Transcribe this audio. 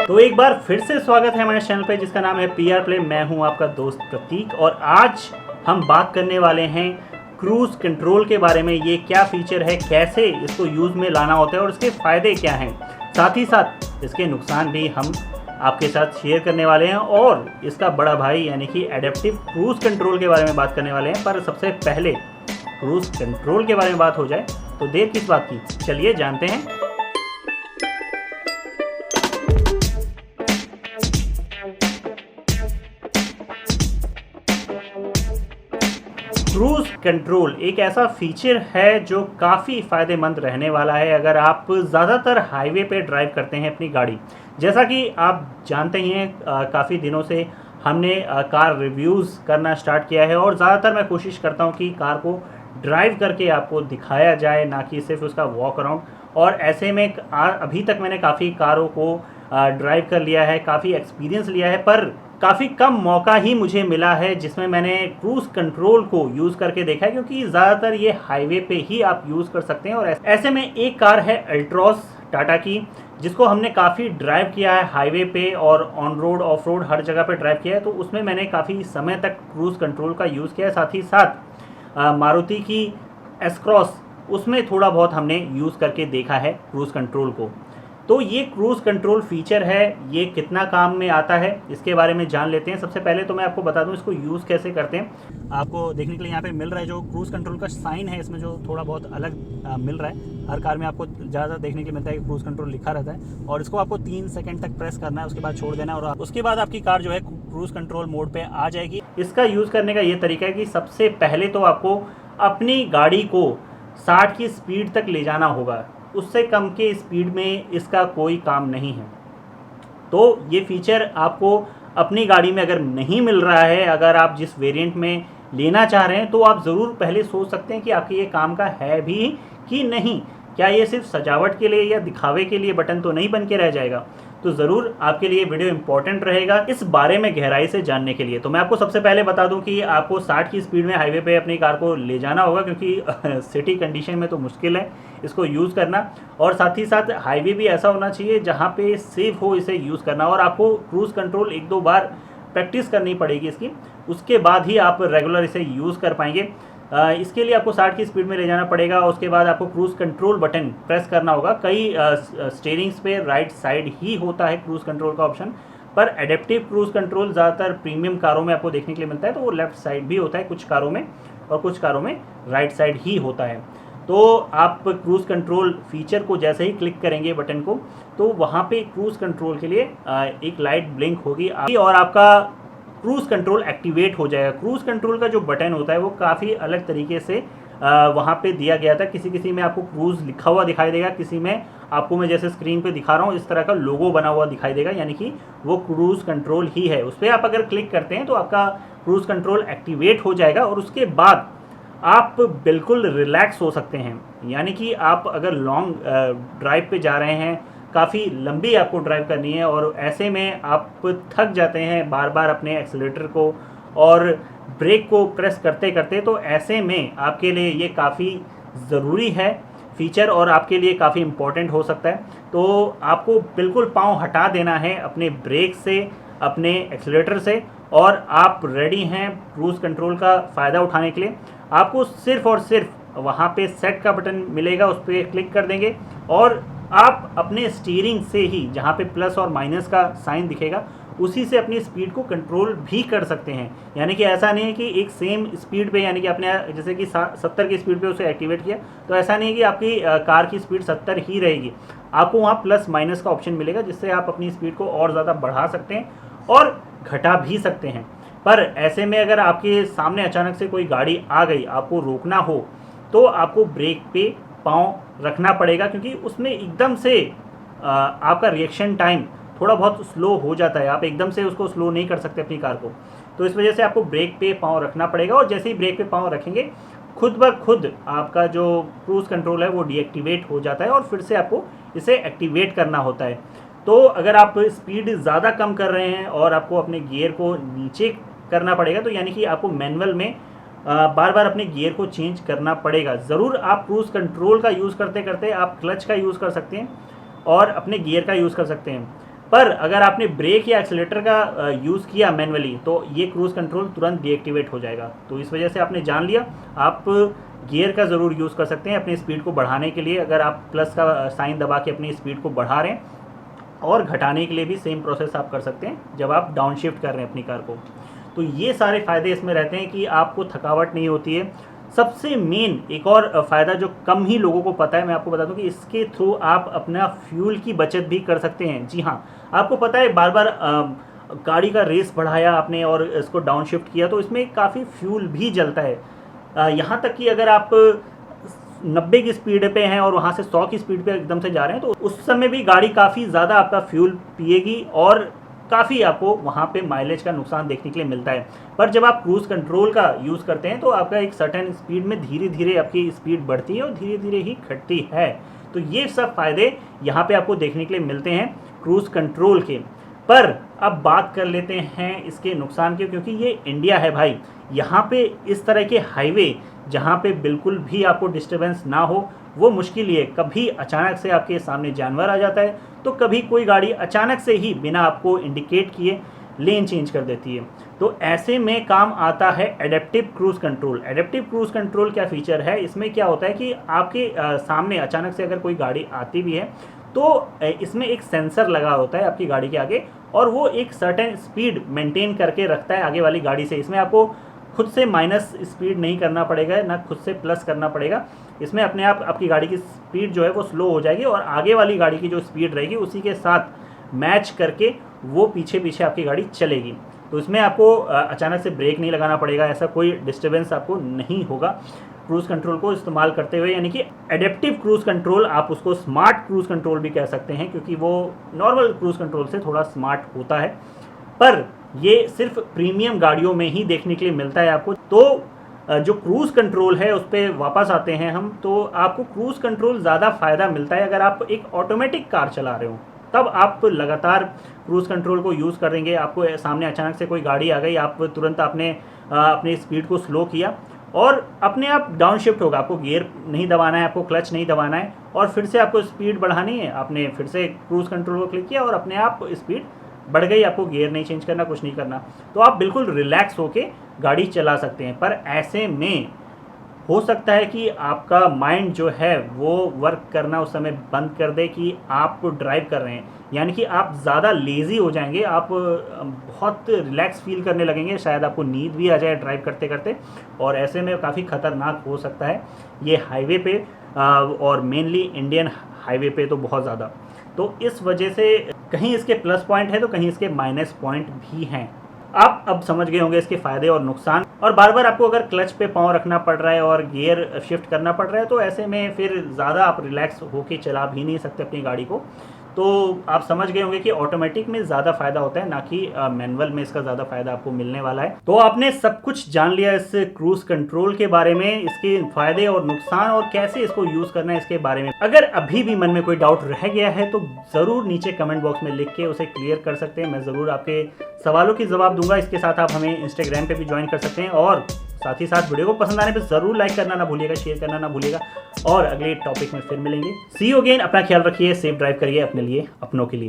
तो एक बार फिर से स्वागत है हमारे चैनल पे जिसका नाम है पीआर प्ले। मैं हूं आपका दोस्त प्रतीक और आज हम बात करने वाले हैं क्रूज़ कंट्रोल के बारे में। ये क्या फीचर है, कैसे इसको यूज़ में लाना होता है और इसके फ़ायदे क्या हैं, साथ ही साथ इसके नुकसान भी हम आपके साथ शेयर करने वाले हैं और इसका बड़ा भाई यानी कि एडेप्टिव क्रूज़ कंट्रोल के बारे में बात करने वाले हैं। पर सबसे पहले क्रूज़ कंट्रोल के बारे में बात हो जाए तो देर किस बात की, चलिए जानते हैं। क्रूज़ कंट्रोल एक ऐसा फीचर है जो काफ़ी फ़ायदेमंद रहने वाला है अगर आप ज़्यादातर हाईवे पे ड्राइव करते हैं अपनी गाड़ी। जैसा कि आप जानते ही हैं काफ़ी दिनों से हमने कार रिव्यूज़ करना स्टार्ट किया है और ज़्यादातर मैं कोशिश करता हूं कि कार को ड्राइव करके आपको दिखाया जाए, ना कि सिर्फ उसका वॉक अराउंड। और ऐसे में अभी तक मैंने काफ़ी कारों को ड्राइव कर लिया है, काफ़ी एक्सपीरियंस लिया है, पर काफ़ी कम मौका ही मुझे मिला है जिसमें मैंने क्रूज़ कंट्रोल को यूज़ करके देखा है, क्योंकि ज़्यादातर ये हाईवे पे ही आप यूज़ कर सकते हैं। और ऐसे में एक कार है अल्ट्रॉस टाटा की, जिसको हमने काफ़ी ड्राइव किया है हाईवे पे और ऑन रोड ऑफ रोड हर जगह पे ड्राइव किया है। तो उसमें मैंने काफ़ी समय तक क्रूज़ कंट्रोल का यूज़ किया है। साथ ही साथ मारुति की एस क्रॉस, उसमें थोड़ा बहुत हमने यूज़ करके देखा है क्रूज़ कंट्रोल को। तो ये क्रूज़ कंट्रोल फीचर है, ये कितना काम में आता है इसके बारे में जान लेते हैं। सबसे पहले तो मैं आपको बता दूं इसको यूज़ कैसे करते हैं। आपको देखने के लिए यहाँ पे मिल रहा है जो क्रूज़ कंट्रोल का साइन है, इसमें जो थोड़ा बहुत अलग मिल रहा है। हर कार में आपको ज़्यादा देखने के लिए मिलता है कि क्रूज़ कंट्रोल लिखा रहता है और इसको आपको 3 सेकेंड तक प्रेस करना है, उसके बाद छोड़ देना है और उसके बाद आपकी कार जो है क्रूज़ कंट्रोल मोड पर आ जाएगी। इसका यूज़ करने का ये तरीका है कि सबसे पहले तो आपको अपनी गाड़ी को 60 की स्पीड तक ले जाना होगा, उससे कम के स्पीड में इसका कोई काम नहीं है। तो ये फीचर आपको अपनी गाड़ी में अगर नहीं मिल रहा है, अगर आप जिस वेरिएंट में लेना चाह रहे हैं, तो आप ज़रूर पहले सोच सकते हैं कि आपके ये काम का है भी कि नहीं। क्या ये सिर्फ सजावट के लिए या दिखावे के लिए बटन तो नहीं बन के रह जाएगा। तो ज़रूर आपके लिए वीडियो इंपॉर्टेंट रहेगा इस बारे में गहराई से जानने के लिए। तो मैं आपको सबसे पहले बता दूं कि आपको 60 की स्पीड में हाईवे पे अपनी कार को ले जाना होगा, क्योंकि सिटी कंडीशन में तो मुश्किल है इसको यूज़ करना। और साथ ही साथ हाईवे भी ऐसा होना चाहिए जहाँ पे सेफ़ हो इसे यूज़ करना। और आपको क्रूज़ कंट्रोल 1-2 बार प्रैक्टिस करनी पड़ेगी इसकी, उसके बाद ही आप रेगुलर इसे यूज़ कर पाएंगे। इसके लिए आपको 60 की स्पीड में ले जाना पड़ेगा। उसके बाद आपको क्रूज़ कंट्रोल बटन प्रेस करना होगा। कई स्टीयरिंग्स पे राइट साइड ही होता है क्रूज़ कंट्रोल का ऑप्शन, पर एडेप्टिव क्रूज़ कंट्रोल ज़्यादातर प्रीमियम कारों में आपको देखने के लिए मिलता है। तो वो लेफ्ट साइड भी होता है कुछ कारों में और कुछ कारों में राइट साइड ही होता है। तो आप क्रूज़ कंट्रोल फीचर को जैसे ही क्लिक करेंगे बटन को, तो वहाँ पे क्रूज़ कंट्रोल के लिए एक लाइट ब्लिंक होगी और आपका क्रूज़ कंट्रोल एक्टिवेट हो जाएगा। क्रूज़ कंट्रोल का जो बटन होता है वो काफ़ी अलग तरीके से वहाँ पे दिया गया था। किसी में आपको क्रूज़ लिखा हुआ दिखाई देगा, किसी में आपको मैं जैसे स्क्रीन पे दिखा रहा हूँ इस तरह का लोगो बना हुआ दिखाई देगा, यानी कि वो क्रूज़ कंट्रोल ही है। उस पर आप अगर क्लिक करते हैं तो आपका क्रूज़ कंट्रोल एक्टिवेट हो जाएगा और उसके बाद आप बिल्कुल रिलैक्स हो सकते हैं। यानी कि आप अगर लॉन्ग ड्राइव पे जा रहे हैं, काफ़ी लंबी आपको ड्राइव करनी है और ऐसे में आप थक जाते हैं बार बार अपने एक्सीलरेटर को और ब्रेक को प्रेस करते करते, तो ऐसे में आपके लिए ये काफ़ी ज़रूरी है फीचर और आपके लिए काफ़ी इम्पोर्टेंट हो सकता है। तो आपको बिल्कुल पाँव हटा देना है अपने ब्रेक से, अपने एक्सीलरेटर से, और आप रेडी हैं क्रूज़ कंट्रोल का फ़ायदा उठाने के लिए। आपको सिर्फ़ और सिर्फ वहाँ पे सेट का बटन मिलेगा, उस पर क्लिक कर देंगे और आप अपने स्टीयरिंग से ही, जहाँ पे प्लस और माइनस का साइन दिखेगा, उसी से अपनी स्पीड को कंट्रोल भी कर सकते हैं। यानी कि ऐसा नहीं है कि एक सेम स्पीड पे, यानी कि आपने जैसे कि 70 की स्पीड पे उसे एक्टिवेट किया, तो ऐसा नहीं है कि आपकी कार की स्पीड 70 ही रहेगी। आपको वहाँ प्लस माइनस का ऑप्शन मिलेगा, जिससे आप अपनी स्पीड को और ज़्यादा बढ़ा सकते हैं और घटा भी सकते हैं। पर ऐसे में अगर आपके सामने अचानक से कोई गाड़ी आ गई, आपको रोकना हो, तो आपको ब्रेक पे पाँव रखना पड़ेगा, क्योंकि उसमें एकदम से आपका रिएक्शन टाइम थोड़ा बहुत स्लो हो जाता है। आप एकदम से उसको स्लो नहीं कर सकते अपनी कार को, तो इस वजह से आपको ब्रेक पे पाँव रखना पड़ेगा। और जैसे ही ब्रेक पे पाँव रखेंगे, खुद ब खुद आपका जो क्रूज़ कंट्रोल है वो डीएक्टिवेट हो जाता है और फिर से आपको इसे एक्टिवेट करना होता है। तो अगर आप स्पीड ज़्यादा कम कर रहे हैं और आपको अपने गियर को नीचे करना पड़ेगा, तो यानी कि आपको मैनुअल में बार बार अपने गियर को चेंज करना पड़ेगा। ज़रूर आप क्रूज़ कंट्रोल का यूज़ करते करते आप क्लच का यूज़ कर सकते हैं और अपने गियर का यूज़ कर सकते हैं, पर अगर आपने ब्रेक या एक्सीलेटर का यूज़ किया मैनुअली तो ये क्रूज़ कंट्रोल तुरंत डीएक्टिवेट हो जाएगा। तो इस वजह से आपने जान लिया, आप गियर का ज़रूर यूज़ कर सकते हैं अपनी स्पीड को बढ़ाने के लिए। अगर आप प्लस का साइन दबा के अपनी स्पीड को बढ़ा रहे हैं, और घटाने के लिए भी सेम प्रोसेस आप कर सकते हैं जब आप डाउन शिफ्ट कर रहे हैं अपनी कार को। तो ये सारे फ़ायदे इसमें रहते हैं कि आपको थकावट नहीं होती है। सबसे मेन एक और फ़ायदा जो कम ही लोगों को पता है, मैं आपको बता दूं कि इसके थ्रू आप अपना फ्यूल की बचत भी कर सकते हैं। जी हाँ, आपको पता है बार बार गाड़ी का रेस बढ़ाया आपने और इसको डाउन शिफ्ट किया तो इसमें काफ़ी फ्यूल भी जलता है। यहाँ तक कि अगर आप 90 की स्पीड पे हैं और वहाँ से 100 की स्पीड पे एकदम से जा रहे हैं तो उस समय भी गाड़ी काफ़ी ज़्यादा आपका फ्यूल पिएगी और काफ़ी आपको वहाँ पे माइलेज का नुकसान देखने के लिए मिलता है। पर जब आप क्रूज़ कंट्रोल का यूज़ करते हैं तो आपका एक सर्टेन स्पीड में धीरे धीरे आपकी स्पीड बढ़ती है और धीरे धीरे ही घटती है। तो ये सब फ़ायदे यहाँ पे आपको देखने के लिए मिलते हैं क्रूज़ कंट्रोल के। पर अब बात कर लेते हैं इसके नुकसान के, क्योंकि ये इंडिया है भाई। यहाँ पे इस तरह के हाईवे जहाँ पे बिल्कुल भी आपको डिस्टर्बेंस ना हो वो मुश्किल ही है। कभी अचानक से आपके सामने जानवर आ जाता है तो कभी कोई गाड़ी अचानक से ही बिना आपको इंडिकेट किए लेन चेंज कर देती है। तो ऐसे में काम आता है adaptive cruise control. Adaptive cruise control क्या फीचर है, इसमें क्या होता है कि आपके सामने अचानक से अगर कोई गाड़ी आती भी है तो इसमें एक सेंसर लगा होता है आपकी गाड़ी के आगे और वो एक सर्टेन स्पीड मेंटेन करके रखता है आगे वाली गाड़ी से। इसमें आपको खुद से माइनस स्पीड नहीं करना पड़ेगा, ना खुद से प्लस करना पड़ेगा। इसमें अपने आप आपकी गाड़ी की स्पीड जो है वो स्लो हो जाएगी और आगे वाली गाड़ी की जो स्पीड रहेगी उसी के साथ मैच करके वो पीछे पीछे आपकी गाड़ी चलेगी। तो इसमें आपको अचानक से ब्रेक नहीं लगाना पड़ेगा, ऐसा कोई डिस्टर्बेंस आपको नहीं होगा क्रूज़ कंट्रोल को इस्तेमाल करते हुए। यानी कि एडेप्टिव क्रूज़ कंट्रोल, आप उसको स्मार्ट क्रूज़ कंट्रोल भी कह सकते हैं क्योंकि वो नॉर्मल क्रूज़ कंट्रोल से थोड़ा स्मार्ट होता है। पर ये सिर्फ प्रीमियम गाड़ियों में ही देखने के लिए मिलता है आपको। तो जो क्रूज़ कंट्रोल है उस पर वापस आते हैं हम। तो आपको क्रूज़ कंट्रोल ज़्यादा फ़ायदा मिलता है अगर आप एक ऑटोमेटिक कार चला रहे हो, तब आप लगातार क्रूज़ कंट्रोल को यूज़ करेंगे। आपको सामने अचानक से कोई गाड़ी आ गई, आप तुरंत आपने अपनी स्पीड को स्लो किया और अपने आप डाउन शिफ्ट होगा। आपको गियर नहीं दबाना है, आपको क्लच नहीं दबाना है और फिर से आपको स्पीड बढ़ानी है। आपने फिर से क्रूज़ कंट्रोल को क्लिक किया और अपने आप स्पीड बढ़ गई, आपको गियर नहीं चेंज करना, कुछ नहीं करना। तो आप बिल्कुल रिलैक्स होके गाड़ी चला सकते हैं। पर ऐसे में हो सकता है कि आपका माइंड जो है वो वर्क करना उस समय बंद कर दे कि आप ड्राइव कर रहे हैं, यानी कि आप ज़्यादा लेज़ी हो जाएंगे, आप बहुत रिलैक्स फील करने लगेंगे, शायद आपको नींद भी आ जाए ड्राइव करते करते। और ऐसे में काफ़ी ख़तरनाक हो सकता है ये हाईवे पे, और मेनली इंडियन हाईवे पे तो बहुत ज़्यादा। तो इस वजह से कहीं इसके प्लस पॉइंट है तो कहीं इसके माइनस पॉइंट भी हैं। आप अब समझ गए होंगे इसके फ़ायदे और नुकसान। और बार बार आपको अगर क्लच पे पाँव रखना पड़ रहा है और गियर शिफ्ट करना पड़ रहा है तो ऐसे में फिर ज़्यादा आप रिलैक्स होके चला भी नहीं सकते अपनी गाड़ी को। तो आप समझ गए होंगे कि ऑटोमेटिक में ज़्यादा फ़ायदा होता है, ना कि मैनुअल में इसका ज़्यादा फ़ायदा आपको मिलने वाला है। तो आपने सब कुछ जान लिया इस क्रूज़ कंट्रोल के बारे में, इसके फ़ायदे और नुकसान और कैसे इसको यूज़ करना है इसके बारे में। अगर अभी भी मन में कोई डाउट रह गया है तो ज़रूर नीचे कमेंट बॉक्स में लिख के उसे क्लियर कर सकते हैं। मैं ज़रूर आपके सवालों की जवाब दूंगा। इसके साथ आप हमें इंस्टाग्राम पर भी ज्वाइन कर सकते हैं और साथ ही साथ वीडियो को पसंद आने पर ज़रूर लाइक करना ना भूलिएगा, शेयर करना ना भूलिएगा। और अगले टॉपिक में फिर मिलेंगे। सी यू अगेन। अपना ख्याल रखिए, सेफ ड्राइव करिए अपने लिए, अपनों के लिए।